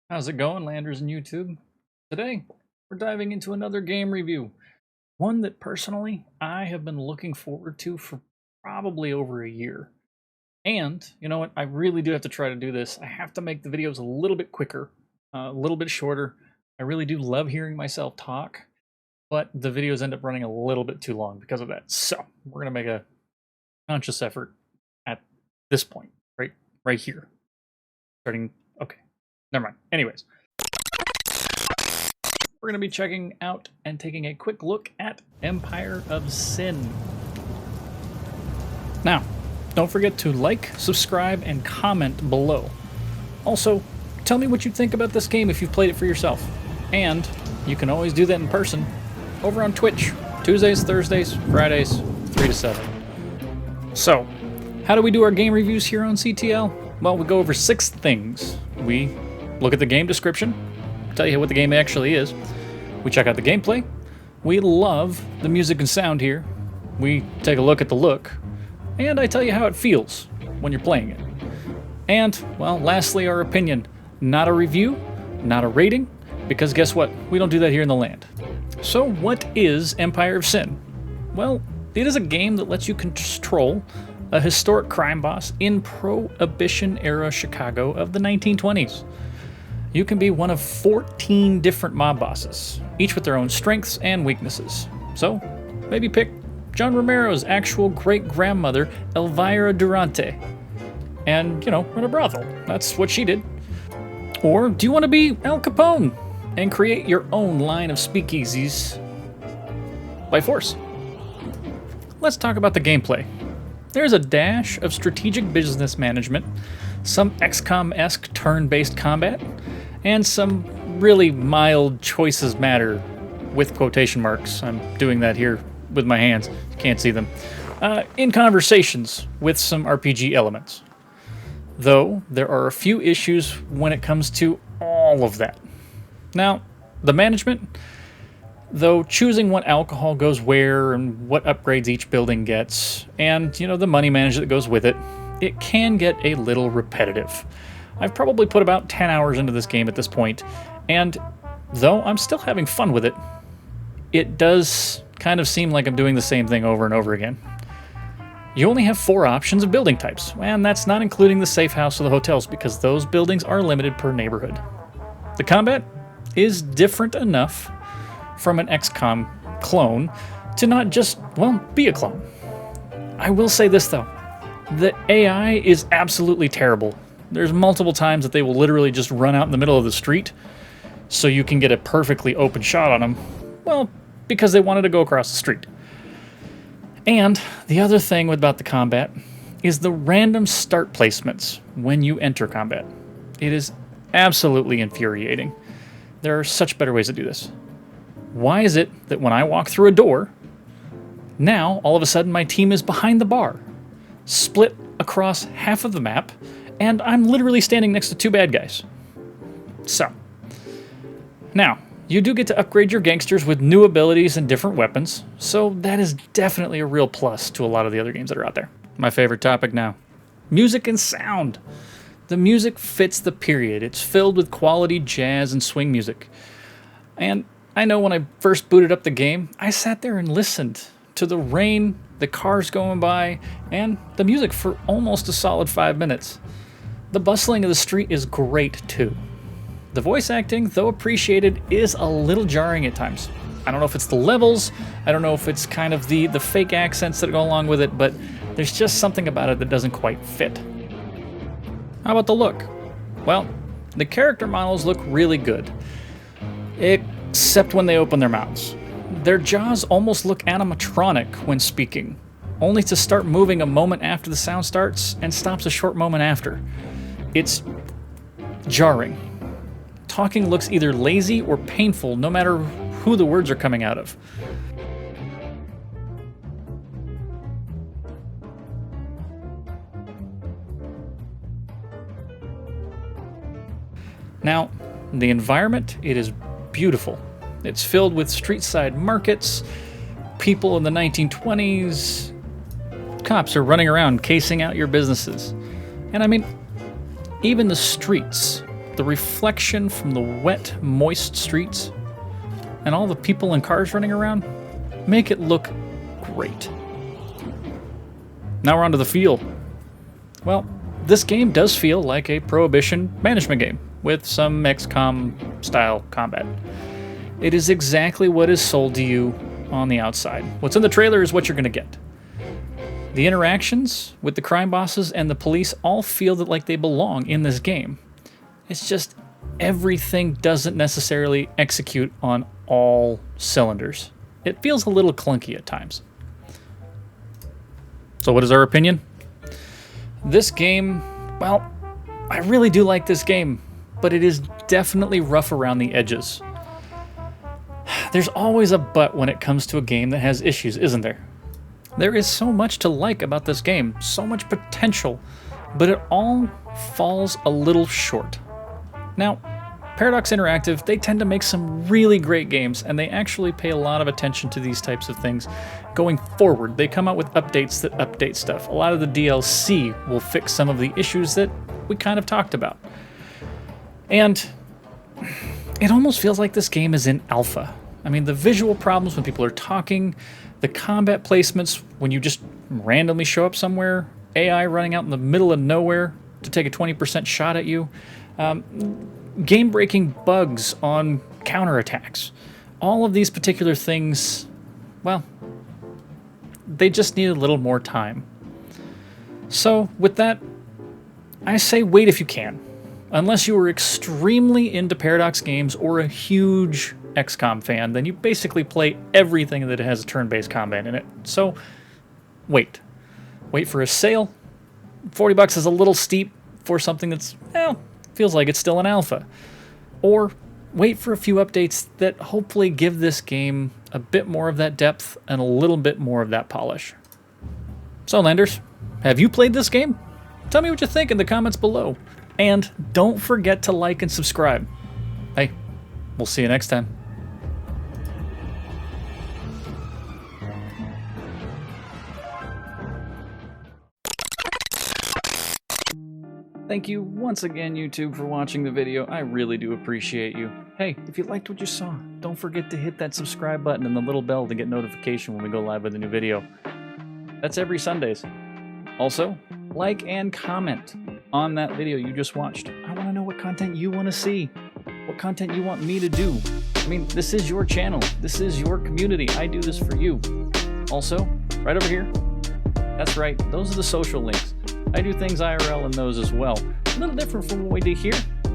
How's it going, Landers and YouTube? Today, we're diving into another game review. One that personally, I have been looking forward to for probably over a year. And, you know what, I really do have to try to do this. I have to make the videos a little bit quicker, a little bit shorter. I really do love hearing myself talk, but the videos end up running a little bit too long because of that. So, we're going to make a conscious effort at this point, right here. Starting, okay. Never mind. Anyways, we're going to be checking out and taking a quick look at Empire of Sin. Now, don't forget to like, subscribe, and comment below. Also, tell me what you think about this game if you've played it for yourself. And you can always do that in person over on Twitch, Tuesdays, Thursdays, Fridays, 3 to 7. So, how do we do our game reviews here on CTL? Well, we go over 6 things. We look at the game description, tell you what the game actually is. We check out the gameplay. We love the music and sound here. We take a look at the look. And I tell you how it feels when you're playing it. And, well, lastly, our opinion. Not a review, not a rating, because guess what? We don't do that here in the land. So what is Empire of Sin? Well, it is a game that lets you control a historic crime boss in Prohibition-era Chicago of the 1920s. You can be one of 14 different mob bosses, each with their own strengths and weaknesses. So, maybe pick John Romero's actual great-grandmother, Elvira Durante, and, run a brothel. That's what she did. Or do you want to be Al Capone and create your own line of speakeasies by force? Let's talk about the gameplay. There's a dash of strategic business management, some Xcom-esque turn-based combat, and some really mild choices matter with quotation marks. I'm doing that here with my hands. You can't see them. In conversations with some RPG elements. Though, there are a few issues when it comes to all of that. Now, the management, though choosing what alcohol goes where and what upgrades each building gets, and, the money management that goes with it, it can get a little repetitive. I've probably put about 10 hours into this game at this point, and though I'm still having fun with it, it does kind of seem like I'm doing the same thing over and over again. You only have 4 options of building types, and that's not including the safe house or the hotels, because those buildings are limited per neighborhood. The combat is different enough from an XCOM clone to not just, be a clone. I will say this though, the AI is absolutely terrible. There's multiple times that they will literally just run out in the middle of the street so you can get a perfectly open shot on them. Well, because they wanted to go across the street. And the other thing about the combat is the random start placements when you enter combat. It is absolutely infuriating. There are such better ways to do this. Why is it that when I walk through a door, now all of a sudden my team is behind the bar, split across half of the map, and I'm literally standing next to 2 bad guys? So, now, you do get to upgrade your gangsters with new abilities and different weapons, so that is definitely a real plus to a lot of the other games that are out there. My favorite topic now, music and sound. The music fits the period. It's filled with quality jazz and swing music. And I know when I first booted up the game, I sat there and listened to the rain, the cars going by, and the music for almost a solid 5 minutes. The bustling of the street is great too. The voice acting, though appreciated, is a little jarring at times. I don't know if it's the levels, I don't know if it's kind of the fake accents that go along with it, but there's just something about it that doesn't quite fit. How about the look? Well, the character models look really good. Except when they open their mouths. Their jaws almost look animatronic when speaking, only to start moving a moment after the sound starts and stops a short moment after. It's jarring. Talking looks either lazy or painful, no matter who the words are coming out of. Now, the environment, it is beautiful. It's filled with street-side markets, people in the 1920s, cops are running around casing out your businesses. And I mean, even the streets the reflection from the wet, moist streets, and all the people and cars running around make it look great. Now we're on to the feel. Well, this game does feel like a Prohibition management game with some XCOM style combat. It is exactly what is sold to you on the outside. What's in the trailer is what you're going to get. The interactions with the crime bosses and the police all feel that like they belong in this game. It's just everything doesn't necessarily execute on all cylinders. It feels a little clunky at times. So what is our opinion? This game, well, I really do like this game, but it is definitely rough around the edges. There's always a but when it comes to a game that has issues, isn't there? There is so much to like about this game, so much potential, but it all falls a little short. Now, Paradox Interactive, they tend to make some really great games, and they actually pay a lot of attention to these types of things going forward. They come out with updates that update stuff. A lot of the DLC will fix some of the issues that we kind of talked about. And it almost feels like this game is in alpha. I mean, the visual problems when people are talking, the combat placements when you just randomly show up somewhere, AI running out in the middle of nowhere to take a 20% shot at you, game-breaking bugs on counterattacks. All of these particular things, well, they just need a little more time. So with that, I say wait if you can. Unless you are extremely into Paradox games or a huge XCOM fan, then you basically play everything that has a turn-based combat in it. So wait. Wait for a sale. $40 is a little steep for something that's, well, feels like it's still an alpha. Or wait for a few updates that hopefully give this game a bit more of that depth and a little bit more of that polish. So Landers, have you played this game? Tell me what you think in the comments below. And don't forget to like and subscribe. Hey, we'll see you next time. Thank you once again, YouTube, for watching the video. I really do appreciate you. Hey, if you liked what you saw, don't forget to hit that subscribe button and the little bell to get notification when we go live with a new video. That's every Sundays. Also, like and comment on that video you just watched. I want to know what content you want to see, what content you want me to do. I mean, this is your channel. This is your community. I do this for you. Also, right over here, that's right, those are the social links. I do things IRL in those as well. A little different from what we do here,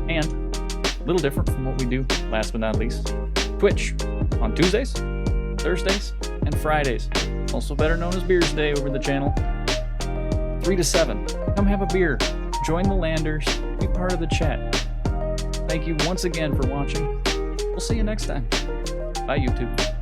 and a little different from what we do, last but not least, Twitch on Tuesdays, Thursdays, and Fridays. Also better known as Beers Day over the channel. 3 to 7. Come have a beer. Join the Landers. Be part of the chat. Thank you once again for watching. We'll see you next time. Bye, YouTube.